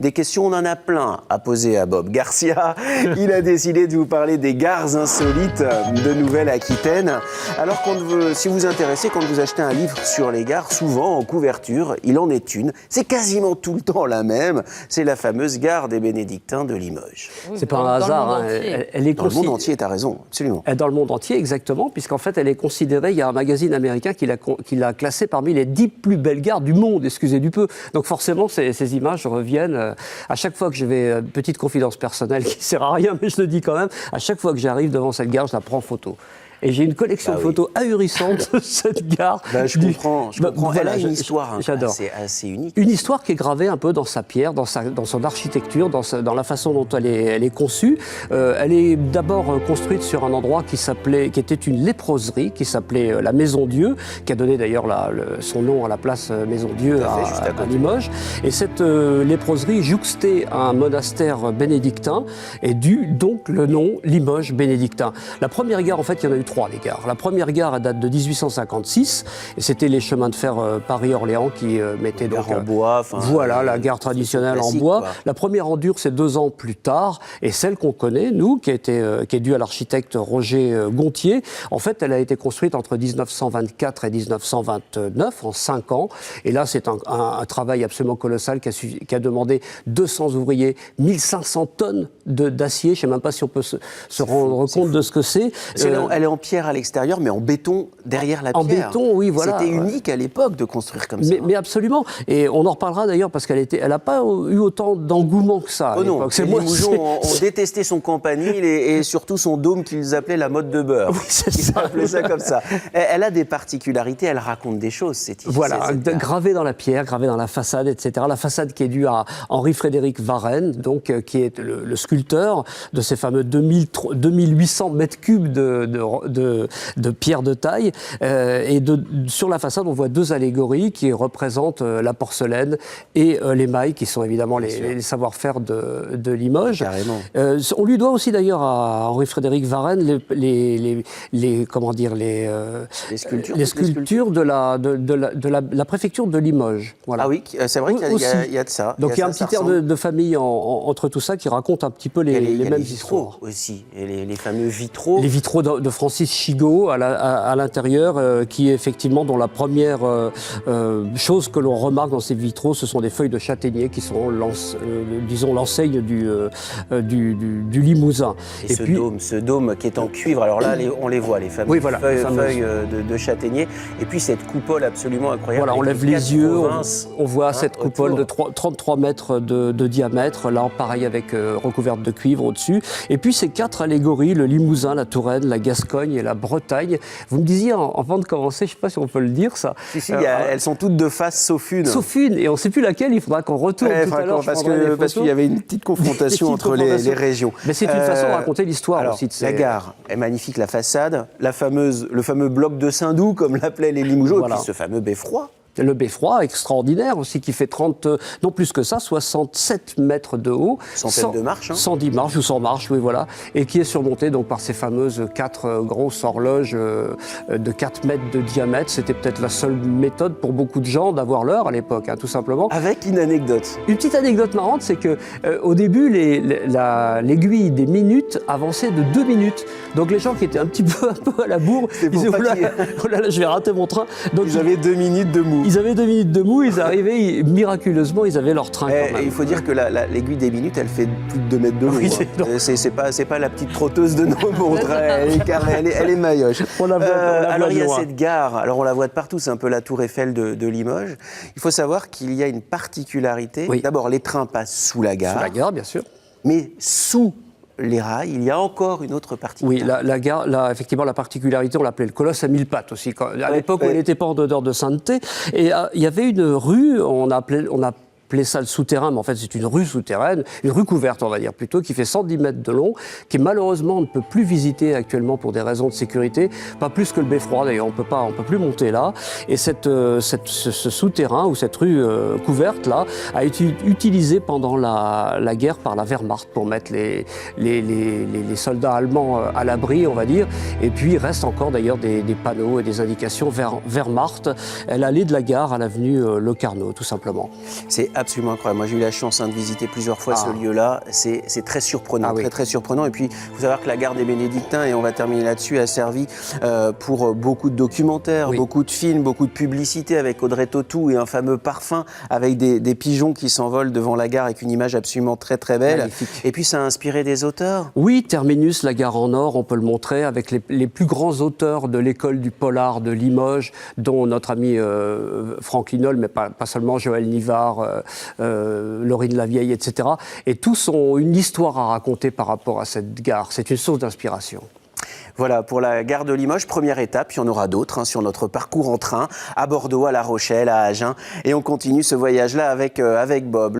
Des questions, on en a plein à poser à Bob Garcia. Il a décidé de vous parler des gares insolites de Nouvelle-Aquitaine. Alors, si vous vous intéressez, quand vous achetez un livre sur les gares, souvent en couverture, il en est une. C'est quasiment tout le temps la même. C'est la fameuse gare des Bénédictins de Limoges. Oui, c'est pas un hasard. Hein. Elle est dans le monde entier, tu as raison, absolument. Dans le monde entier, exactement, puisqu'en fait, elle est considérée, il y a un magazine américain qui l'a classée parmi les 10 plus belles gares du monde, excusez du peu. Donc forcément, ces images reviennent. À chaque fois que je vais, petite confidence personnelle qui ne sert à rien, mais je le dis quand même, à chaque fois que j'arrive devant cette gare, je la prends en photo. Et j'ai une collection de photos ahurissante de cette gare. Je comprends. Elle a une histoire assez unique. Une histoire qui est gravée un peu dans sa pierre, dans son architecture, dans la façon dont elle est conçue. Elle est d'abord construite sur un endroit qui était une léproserie, qui s'appelait la Maison Dieu, qui a donné d'ailleurs son nom à la place Maison Dieu à Limoges. Et cette léproserie jouxtée à un monastère bénédictin est due donc le nom Limoges bénédictin. La première gare, en fait, il y en a eu 3, les gares. La première gare, elle date de 1856, et c'était les chemins de fer Paris-Orléans qui mettaient donc... en bois. Voilà, la gare traditionnelle en bois. Quoi. La première en dur, c'est 2 ans plus tard, et celle qu'on connaît, nous, qui est due à l'architecte Roger Gontier, en fait, elle a été construite entre 1924 et 1929, en 5 ans, et là, c'est un travail absolument colossal qui a demandé 200 ouvriers, 1500 tonnes d'acier, je ne sais même pas si on peut se rendre compte de ce que c'est. Elle est en pierre à l'extérieur, mais en béton derrière la pierre. En béton, oui, voilà. C'était unique à l'époque de construire comme ça. Mais absolument. Et on en reparlera d'ailleurs parce qu'elle n'a pas eu autant d'engouement que ça. Oh non, les Limougeons ont détesté son campanile et surtout son dôme qu'ils appelaient la motte de beurre. Oui, c'est ça. Ils appelaient ça comme ça. Elle a des particularités, elle raconte des choses, cette histoire. Voilà, gravée dans la pierre, gravée dans la façade, etc. La façade qui est due à Henri-Frédéric Varenne, donc, qui est le sculpteur de ces fameux 2800 mètres cubes de pierre de taille. Sur la façade, on voit 2 allégories qui représentent la porcelaine et l'émail, qui sont évidemment les savoir-faire de Limoges. Carrément. On lui doit aussi d'ailleurs à Henri-Frédéric Varenne les sculptures de la préfecture de Limoges. Voilà. Ah oui, c'est vrai qu'il y a de ça. Donc il y a un petit air de famille entre tout ça qui raconte un petit peu les mêmes histoires. Aussi, et les fameux vitraux. Les vitraux de Francis Chigot à l'intérieur, qui est effectivement dont la première chose que l'on remarque dans ces vitraux, ce sont des feuilles de châtaignier qui sont, disons, l'enseigne du Limousin. Et ce dôme qui est en cuivre, alors là, on les voit, les fameuses feuilles de châtaignier. Et puis cette coupole absolument incroyable. Voilà, on lève les yeux, on voit cette coupole de 33 mètres de diamètre, là, pareil, avec recouverte de cuivre au-dessus. Et puis ces 4 allégories, le Limousin, la Touraine, la Gascogne et la Bretagne. Vous me disiez, avant de commencer, je ne sais pas si on peut le dire, ça. Si, elles sont toutes de face, sauf une. Sauf une, et on ne sait plus laquelle, il faudra qu'on retourne tout à l'heure. Parce qu'il y avait une petite confrontation entre les régions. Mais c'est une façon de raconter l'histoire aussi. La gare est magnifique, la façade, le fameux bloc de Saint-Doux, comme l'appelaient les Limougeaux, et puis ce fameux beffroi. Le beffroi, extraordinaire aussi, qui fait non plus que ça, 67 mètres de haut. Centaine de marches. 110 marches ou 100 marches, oui, voilà. Et qui est surmonté donc, par ces fameuses 4 grosses horloges de 4 mètres de diamètre. C'était peut-être la seule méthode pour beaucoup de gens d'avoir l'heure à l'époque, hein, tout simplement. Avec une anecdote. Une petite anecdote marrante, c'est qu'au début, l'aiguille des minutes avançait de 2 minutes. Donc les gens qui étaient un peu à la bourre, ils disaient, oh là là, je vais rater mon train. Donc, ils avaient 2 minutes de mou. Ils avaient 2 minutes de mou, ils arrivaient, miraculeusement, ils avaient leur train quand même. Il faut dire que l'aiguille des minutes, elle fait plus de 2 mètres de mou. Oui, c'est pas la petite trotteuse de nos montres, elle est maillotche. Alors il y a cette gare, alors on la voit de partout, c'est un peu la tour Eiffel de Limoges. Il faut savoir qu'il y a une particularité. Oui. D'abord, les trains passent sous la gare. Sous la gare, bien sûr. Mais sous les rails, il y a encore une autre particularité. Oui, la gare, effectivement, la particularité, on l'appelait le colosse à 1000 pattes aussi. À l'époque où elle n'était pas en odeur de sainteté. Et il y avait une rue, on appelait ça le souterrain, mais en fait c'est une rue souterraine, une rue couverte on va dire plutôt, qui fait 110 mètres de long, qui malheureusement on ne peut plus visiter actuellement pour des raisons de sécurité, pas plus que le beffroi d'ailleurs, on peut plus monter là. Et ce souterrain ou cette rue couverte là a été utilisée pendant la guerre par la Wehrmacht pour mettre les soldats allemands à l'abri on va dire. Et puis il reste encore d'ailleurs des panneaux et des indications Wehrmacht. Elle allait de la gare à l'avenue Le Carnot tout simplement. C'est absolument incroyable. Moi, j'ai eu la chance de visiter plusieurs fois ce lieu-là. C'est très surprenant, très surprenant. Et puis, il faut savoir que la gare des Bénédictins, et on va terminer là-dessus, a servi pour beaucoup de documentaires, beaucoup de films, beaucoup de publicités avec Audrey Tautou et un fameux parfum avec des pigeons qui s'envolent devant la gare avec une image absolument très très belle. Magnifique. Et puis, ça a inspiré des auteurs. Oui, Terminus, la gare en or, on peut le montrer avec les plus grands auteurs de l'école du polar de Limoges, dont notre ami Franck Linol, mais pas seulement, Joël Nivard, Laurine Lavieille, etc. Et tous ont une histoire à raconter par rapport à cette gare. C'est une source d'inspiration. Voilà, pour la gare de Limoges, première étape, puis il y en aura d'autres sur notre parcours en train, à Bordeaux, à La Rochelle, à Agen. Et on continue ce voyage-là avec Bob.